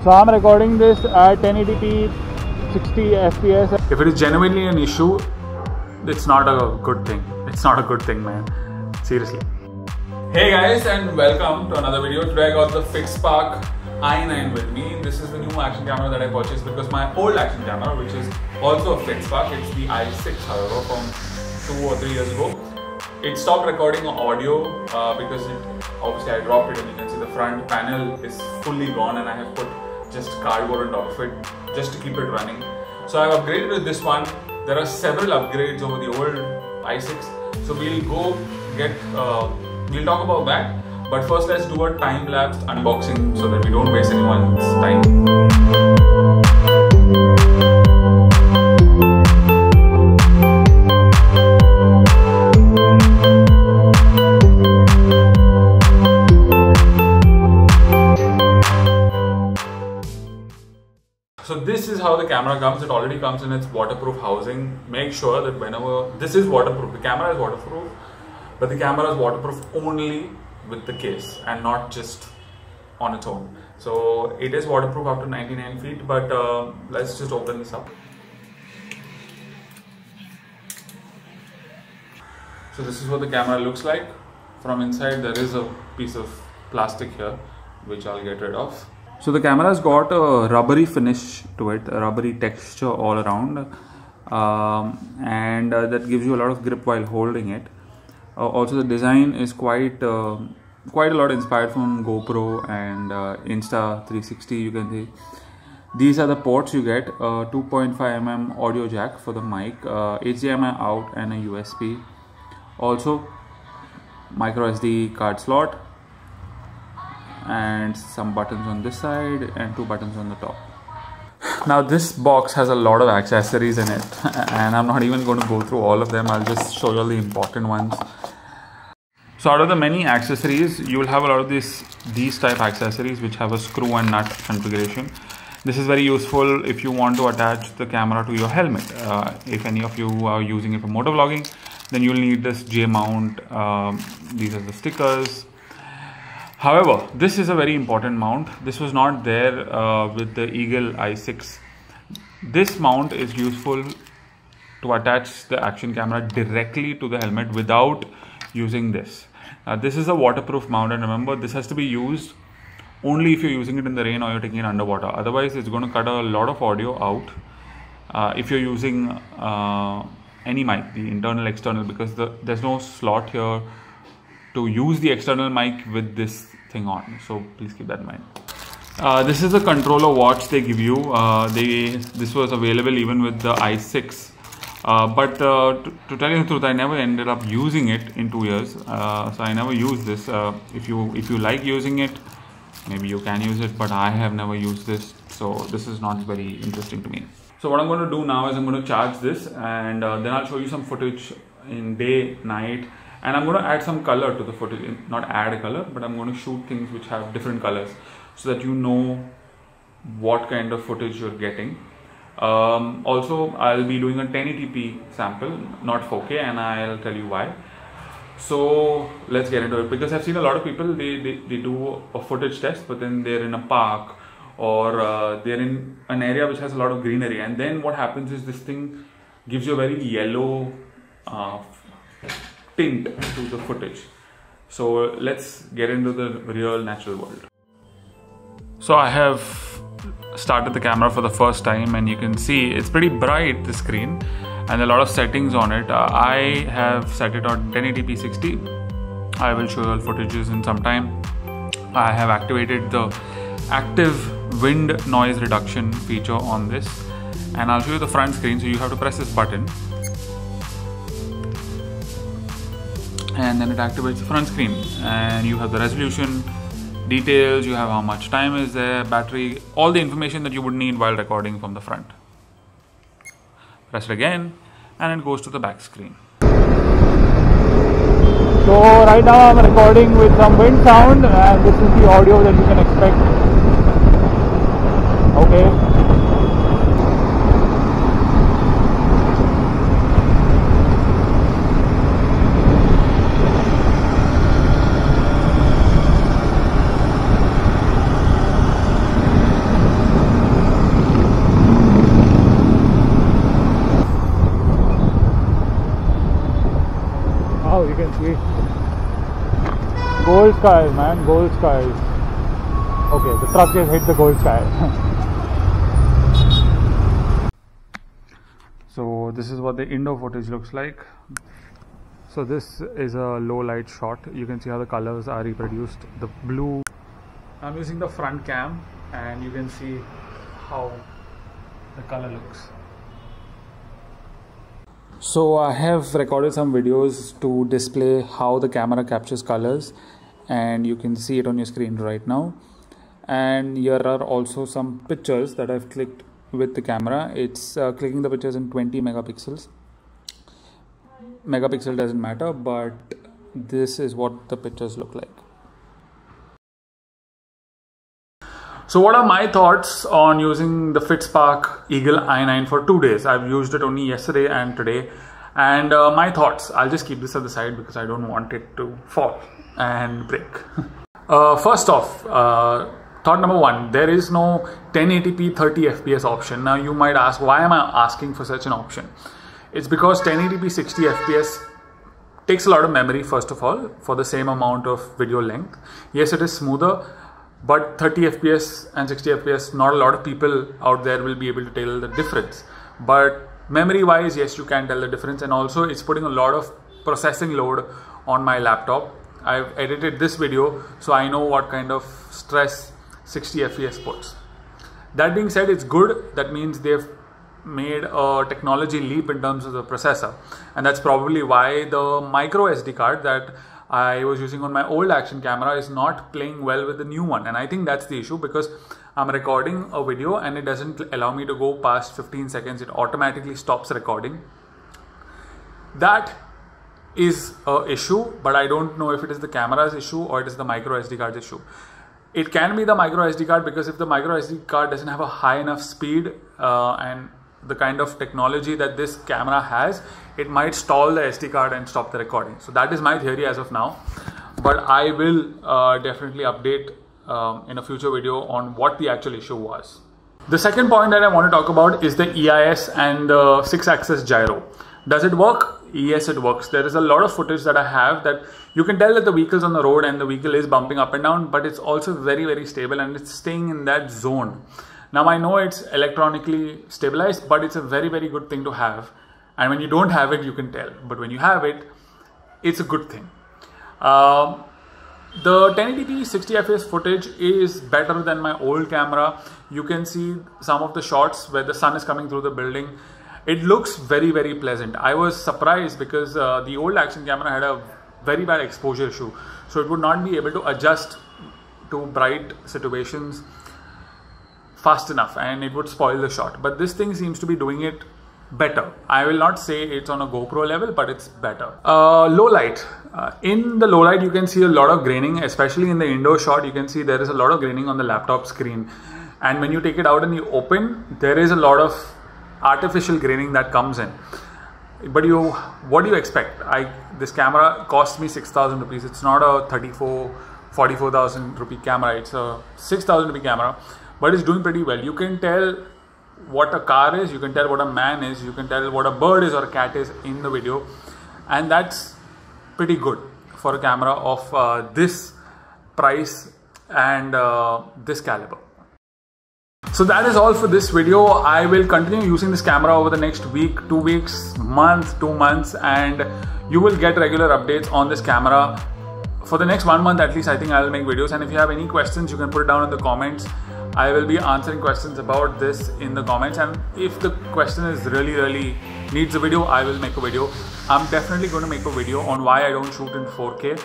So I'm recording this at 1080p 60 FPS. If it is genuinely an issue, it's not a good thing. It's not a good thing, man. Seriously. Hey guys, and welcome to another video. Today I got the Fitspark i9 with me. This is the new action camera that I purchased because my old action camera, which is also a Fitspark, it's the i6 however, from 2 or 3 years ago. It stopped recording audio because obviously I dropped it, and you can see the front panel is fully gone, and I have put just cardboard on top of it just to keep it running. So I've upgraded with this one. There are several upgrades over the old i6, so we'll talk about that. But first let's do a time-lapse unboxing so that we don't waste anyone's time. So this is how the camera comes. It already comes in its waterproof housing. Make sure that whenever this is waterproof, the camera is waterproof, but the camera is waterproof only with the case and not just on its own. So it is waterproof up to 99 feet, but let's just open this up. So this is what the camera looks like. From inside there is a piece of plastic here, which I'll get rid of. So the camera has got a rubbery finish to it, a rubbery texture all around, and that gives you a lot of grip while holding it. Also, the design is quite a lot inspired from GoPro and Insta360. You can see these are the ports you get: 2.5mm audio jack for the mic, HDMI out, and a USB. Also, micro SD card slot, and some buttons on this side and 2 buttons on the top. Now this box has a lot of accessories in it, and I'm not even going to go through all of them. I'll just show you all the important ones. So out of the many accessories, you will have a lot of these type accessories which have a screw and nut configuration. This is very useful if you want to attach the camera to your helmet. If any of you are using it for motovlogging, then you'll need this J mount. These are the stickers. However, this is a very important mount. This was not there with the Eagle i6. This mount is useful to attach the action camera directly to the helmet without using this. This is a waterproof mount, and remember, this has to be used only if you're using it in the rain or you're taking it underwater. Otherwise, it's going to cut a lot of audio out if you're using any mic, the internal, external, because there's no slot here to use the external mic with this thing on, so please keep that in mind. This is the controller watch they give you. This was available even with the i6, but to tell you the truth, I never ended up using it in 2 years, so I never used this. If you like using it, maybe you can use it, but I have never used this, so this is not very interesting to me. So what I'm going to do now is I'm going to charge this, and then I'll show you some footage in day, night. And I'm going to add some color to the footage, not add a color, but I'm going to shoot things which have different colors so that you know what kind of footage you're getting. Also, I'll be doing a 1080p sample, not 4K, and I'll tell you why. So let's get into it, because I've seen a lot of people, they do a footage test, but then they're in a park or they're in an area which has a lot of greenery, and then what happens is this thing gives you a very yellow tint to the footage. So let's get into the real natural world. So I have started the camera for the first time, and you can see it's pretty bright, the screen, and a lot of settings on it. I have set it on 1080p 60. I will show you all footages in some time. I have activated the active wind noise reduction feature on this, and I'll show you the front screen. So you have to press this button, and then it activates the front screen, and you have the resolution, details, you have how much time is there, battery, all the information that you would need while recording from the front. Press it again, and it goes to the back screen. So right now I'm recording with some wind sound, and this is the audio that you can expect. Okay. see? Gold skies, man, gold skies. Okay, the truck just hit the gold sky. So this is what the indoor footage looks like. So this is a low light shot. You can see how the colors are reproduced. The blue. I'm using the front cam and you can see how the color looks. So I have recorded some videos to display how the camera captures colors, and you can see it on your screen right now. And here are also some pictures that I've clicked with the camera. It's clicking the pictures in 20 megapixels. Megapixel doesn't matter, but this is what the pictures look like. So what are my thoughts on using the Fitspark Eagle i9 for 2 days? I've used it only yesterday and today. And my thoughts, I'll just keep this at the side because I don't want it to fall and break. First off, thought number one, there is no 1080p 30 FPS option. Now you might ask, why am I asking for such an option? It's because 1080p 60 FPS takes a lot of memory, first of all, for the same amount of video length. Yes, it is smoother, but 30 FPS and 60 FPS, not a lot of people out there will be able to tell the difference. But memory wise, yes, you can tell the difference. And also it's putting a lot of processing load on my laptop. I've edited this video, so I know what kind of stress 60 FPS puts. That being said, it's good. That means they've made a technology leap in terms of the processor. And that's probably why the micro SD card that I was using on my old action camera is not playing well with the new one. And I think that's the issue, because I'm recording a video and it doesn't allow me to go past 15 seconds. It automatically stops recording. That is an issue, but I don't know if it is the camera's issue or it is the micro SD card's issue. It can be the micro SD card, because if the micro SD card doesn't have a high enough speed and the kind of technology that this camera has, it might stall the SD card and stop the recording. So that is my theory as of now, but I will definitely update in a future video on what the actual issue was. The second point that I want to talk about is the EIS and the 6-axis gyro. Does it work? Yes, it works. There is a lot of footage that I have that you can tell that the vehicle's on the road and the vehicle is bumping up and down, but it's also very, very stable and it's staying in that zone. Now I know it's electronically stabilized, but it's a very, very good thing to have. And when you don't have it, you can tell. But when you have it, it's a good thing. The 1080p 60 fps footage is better than my old camera. You can see some of the shots where the sun is coming through the building. It looks very, very pleasant. I was surprised because the old action camera had a very bad exposure issue. So it would not be able to adjust to bright situations fast enough and it would spoil the shot. But this thing seems to be doing it better. I will not say it's on a GoPro level, but it's better. Low light. In the low light, you can see a lot of graining, especially in the indoor shot. You can see there is a lot of graining on the laptop screen. And when you take it out in the open, there is a lot of artificial graining that comes in. But what do you expect? This camera cost me 6,000 rupees. It's not a 44,000 rupee camera. It's a 6,000 rupee camera, but it's doing pretty well. You can tell what a car is, you can tell what a man is, you can tell what a bird is or a cat is in the video, and that's pretty good for a camera of this price and this caliber. So that is all for this video. I will continue using this camera over the next week, 2 weeks, month, 2 months, and you will get regular updates on this camera for the next 1 month at least. I think I will make videos, and if you have any questions, you can put it down in the comments. I will be answering questions about this in the comments, and if the question is really needs a video, I will make a video. I'm definitely going to make a video on why I don't shoot in 4K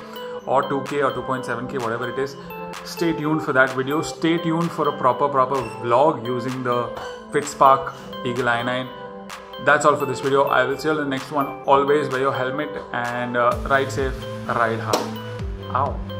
or 2K or 2.7K, whatever it is. Stay tuned for that video. Stay tuned for a proper vlog using the Fitspark Eagle i9. That's all for this video. I will see you in the next one. Always wear your helmet and ride safe, ride hard. Ow.